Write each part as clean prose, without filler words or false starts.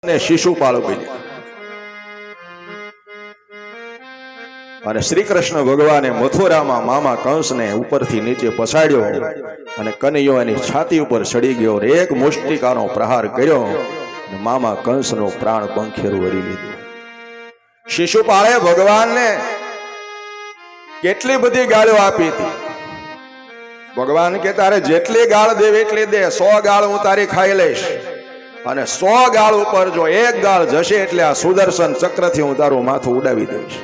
અને શિશુપાળ બન્યા અને શ્રી કૃષ્ણ ભગવાને મથુરામાં મામા કંસને ઉપરથી નીચે પછાડ્યો અને કનૈયો એની છાતી ઉપર ચડી ગયો, એક મુષ્ટિકાનો પ્રહાર કર્યો અને મામા કંસનો પ્રાણ પંખેરું વરી લીધું. શિશુપાળે ભગવાનને કેટલી બધી ગાળો આપી હતી. ભગવાન કે તારે જેટલી ગાળ દેવી એટલી દે, 100 ગાળ હું તારી ખાઈ લઈશ અને 100 ગાળ ઉપર જો એક ગાળ જશે એટલે આ સુદર્શન ચક્રથી હું તારું માથું ઉડાવી દઈશ.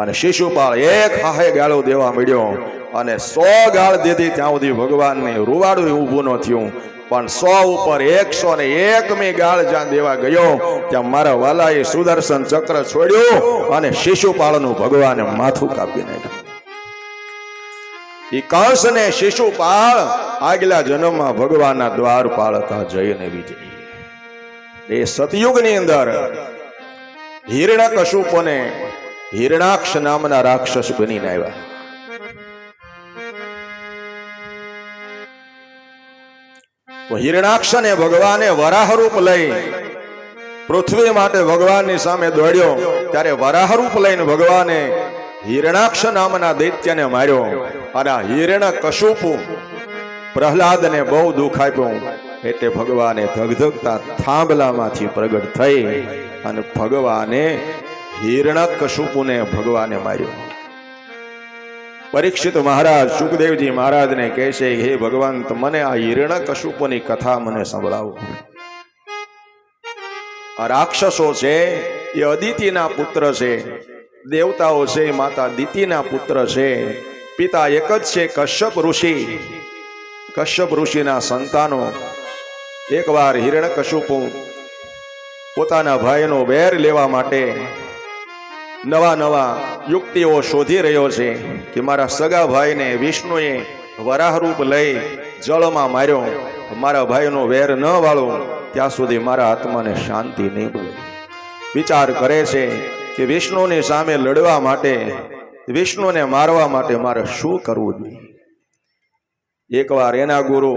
અને શિશુપાળ એક હાહે ગાળો દેવા મળ્યો અને 100 ગાળ દીધી ત્યાં સુધી ભગવાનને રૂવાડું ઊભું ન થયું. પણ 100 ઉપર 101મી ગાળ જ્યાં દેવા ગયો ત્યાં મારા વાલાએ સુદર્શન ચક્ર છોડ્યું અને શિશુપાળનું ભગવાને માથું કાપી નાખ્યું. એ કંસ ને શિશુપાળ આગલા જન્મમાં ભગવાનના દ્વારપાળ હતા, જય ને વિજય. એ સતયુગની અંદર હિરણ્યકશુપુને હિરણાક્ષ નામના રાક્ષસ બનીને આવ્યા. તો હિરણાક્ષને ભગવાને વરાહ રૂપ લઈ પૃથ્વી માટે ભગવાનની સામે દોડ્યો ત્યારે વરાહ રૂપ લઈને ભગવાને હિરણાક્ષ નામના દૈત્યને માર્યો અને આ હિરણ્યકશુપુ પ્રહલાદને બહુ દુઃખ આપ્યું એટલે ભગવાને ધગધગતા થાંભલામાંથી પ્રગટ થઈ અને ભગવાને હિરણ્યકશુપુને ભગવાને માર્યો. પરીક્ષિત મહારાજ સુખદેવજી મહારાજને કહે છે, હે ભગવાન મને આ હિરણ્યકશુપુની કથા મને સંભળાવો. આ રાક્ષસો છે એ અદિતિના પુત્ર છે, દેવતાઓ છે માતા દિતિના પુત્ર છે, પિતા એક જ છે કશ્યપ ઋષિ. કશ્યપ ઋષિના સંતાનો. એકવાર હિરણ્યકશુપુ પોતાના ભાઈનો વેર લેવા માટે નવા નવા યુક્તિઓ શોધી રહ્યો છે કે મારા સગા ભાઈને વિષ્ણુએ વરાહ રૂપ લઈ જળમાં માર્યો, મારા ભાઈનો વેર ન વાળો ત્યાં સુધી મારા આત્માને શાંતિ નહીં મળે. વિચાર કરે છે કે વિષ્ણુની સામે લડવા માટે, વિષ્ણુને મારવા માટે મારે શું કરવું જોઈએ. એકવાર એના ગુરુ,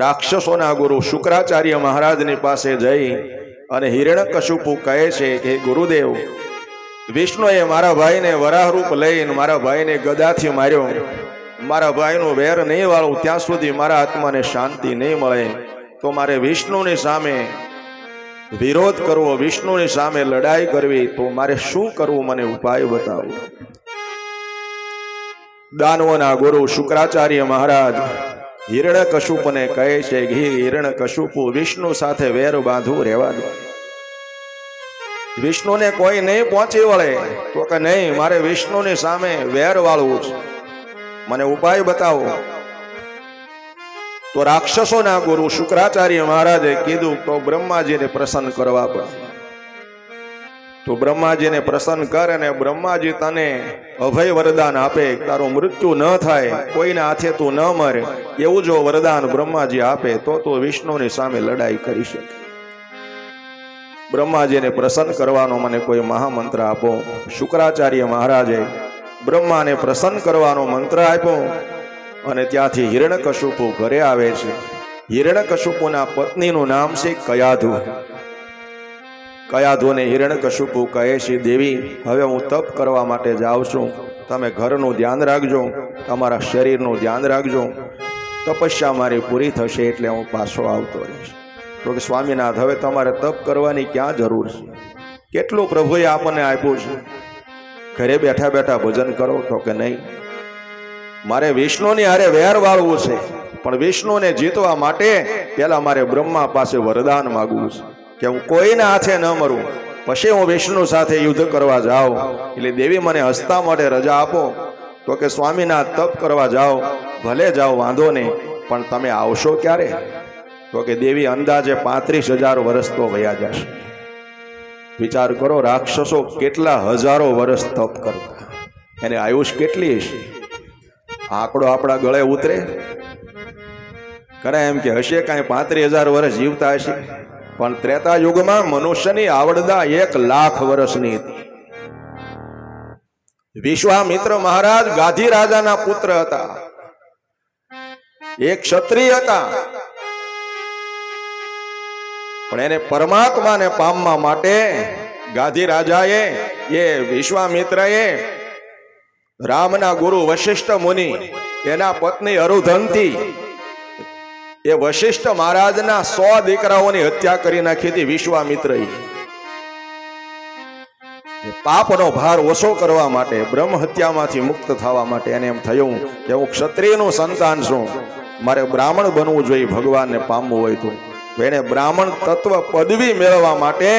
રાક્ષસોના ગુરુ શુક્રાચાર્ય મહારાજની પાસે જઈ અને હિરણ્યકશુપુ કહે છે કે ગુરુદેવ, વિષ્ણુએ મારા ભાઈને વરાહ રૂપ લઈને મારા ભાઈને ગદાથી માર્યો, મારા ભાઈનું વેર નહીં વાળું ત્યાં સુધી મારા આત્માને શાંતિ નહીં મળે, તો મારે વિષ્ણુની સામે વિરોધ કરવો, વિષ્ણુની સામે લડાઈ કરવી, તો મારે શું કરવું, મને ઉપાય બતાવો. દાનવોના ગુરુ શુક્રાચાર્ય મહારાજ હિરણ્યકશુપુને કહે છે કે હિરણ્યકશુપુ, વિષ્ણુ સાથે વેર બાંધવું રહેવા દો. વિષ્ણુને કોઈ નહીં પહોંચી વળે તો કે નહીં, મારે વિષ્ણુની સામે વેર વાળવું છે, મને ઉપાય બતાવો. તો રાક્ષસોના ગુરુ શુક્રાચાર્ય મહારાજે કીધું તો બ્રહ્માજીને પ્રસન્ન કરવા પડે. તો બ્રહ્માજીને પ્રસન્ન કર અને બ્રહ્માજી તને અભય વરદાન આપે, તારું મૃત્યુ ન થાય, કોઈના હાથે તું ન મરે, એવું જો વરદાન બ્રહ્માજી આપે તો તું વિષ્ણુની સામે લડાઈ કરી શકે. બ્રહ્માજીને પ્રસન્ન કરવાનો મને કોઈ મહામંત્ર આપો. શુક્રાચાર્ય મહારાજે બ્રહ્માને પ્રસન્ન કરવાનો મંત્ર આપ્યો અને ત્યાંથી હિરણ્યકશુપુ ઘરે આવે છે. હિરણ્યકશુપુના પત્નીનું નામ છે કયાધુ. કયાધુને હિરણ્યકશુપુ કહે છે, દેવી હવે હું તપ કરવા માટે જાઉં છું, તમે ઘરનું ધ્યાન રાખજો, તમારા શરીરનું ધ્યાન રાખજો, તપસ્યા મારી પૂરી થશે એટલે હું પાછો આવતો રહીશ. તો કે સ્વામીનાથ, હવે તમારે તપ કરવાની ક્યાં જરૂર છે, કેટલું પ્રભુએ આપણને આપ્યું છે, ઘરે બેઠા બેઠા ભજન કરો. તો કે નહીં, મારે વિષ્ણુની હારે વેર વાળવું છે, પણ વિષ્ણુને જીતવા માટે પહેલા મારે બ્રહ્મા પાસે વરદાન માગવું છે કે હું કોઈના હાથે ન મરું, પછી હું વિષ્ણુ સાથે યુદ્ધ કરવા જાઉં. એટલે દેવી મને હસતા માટે રજા આપો. તો કે સ્વામીનાથ, તપ કરવા જાઓ, ભલે જાઓ, વાંધો નહીં, પણ તમે આવશો ક્યારે? તો કે દેવી અંદાજે 35,000 વર્ષ તો વયા જશે. વિચાર કરો, રાક્ષસો કેટલા હજારો વર્ષ તપ કરતા, એને આયુષ કેટલી હશે? આંકડો આપણા ગળે ઉતરે ખરા? એમ કે હશે કાંઈ 35,000 વર્ષ જીવતા હશે, પણ ત્રેતા યુગમાં મનુષ્યની આવડતા 1,00,000 વર્ષની હતી. વિશ્વામિત્ર મહારાજ ગાધી રાજાના પુત્ર હતા, એક ક્ષત્રિય હતા, પણ એને પરમાત્માને પામવા માટે ગાધી રાજાએ એ વિશ્વામિત્રએ રામના ગુરુ વશિષ્ઠ મુનિ એના પત્ની અરુધંતી એ વશિષ્ઠ મહારાજના 100 દીકરાઓની હત્યા કરી નાખી હતી વિશ્વામિત્રએ. પાપનો ભાર ઓછો કરવા માટે, બ્રહ્મ હત્યામાંથી મુક્ત થવા માટે એને એમ થયું કે હું ક્ષત્રિયનું સંતાન છું, મારે બ્રાહ્મણ બનવું જોઈએ ભગવાનને પામવું હોય તો. એને બ્રાહ્મણ તત્વ પદવી મેળવવા માટે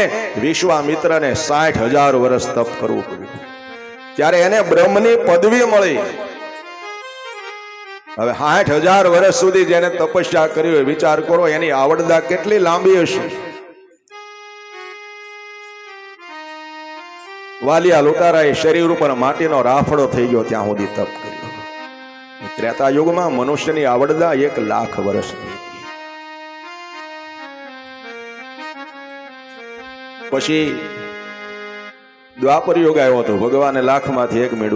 વિશ્વામિત્રને 60,000 વર્ષ તપ કરવું પડ્યું. ત્યારે એને બ્રહ્મની પદવી મળી. હવે 60,000 વર્ષ સુધી જેને તપસ્યા કરી હોય, વિચાર કરો એની આવડતા કેટલી લાંબી હશે. વાલિયા લૂંટારાએ શરીર ઉપર માટીનો રાફડો થઈ ગયો ત્યાં સુધી તપ કર્યો. ત્રેતા યુગમાં મનુષ્યની આવડતા 1,00,000 વર્ષની હતી. પછી દ્વાપર યુગ આવ્યો હતો, ભગવાને 1,00,000માંથી 1 મેળવ્યું.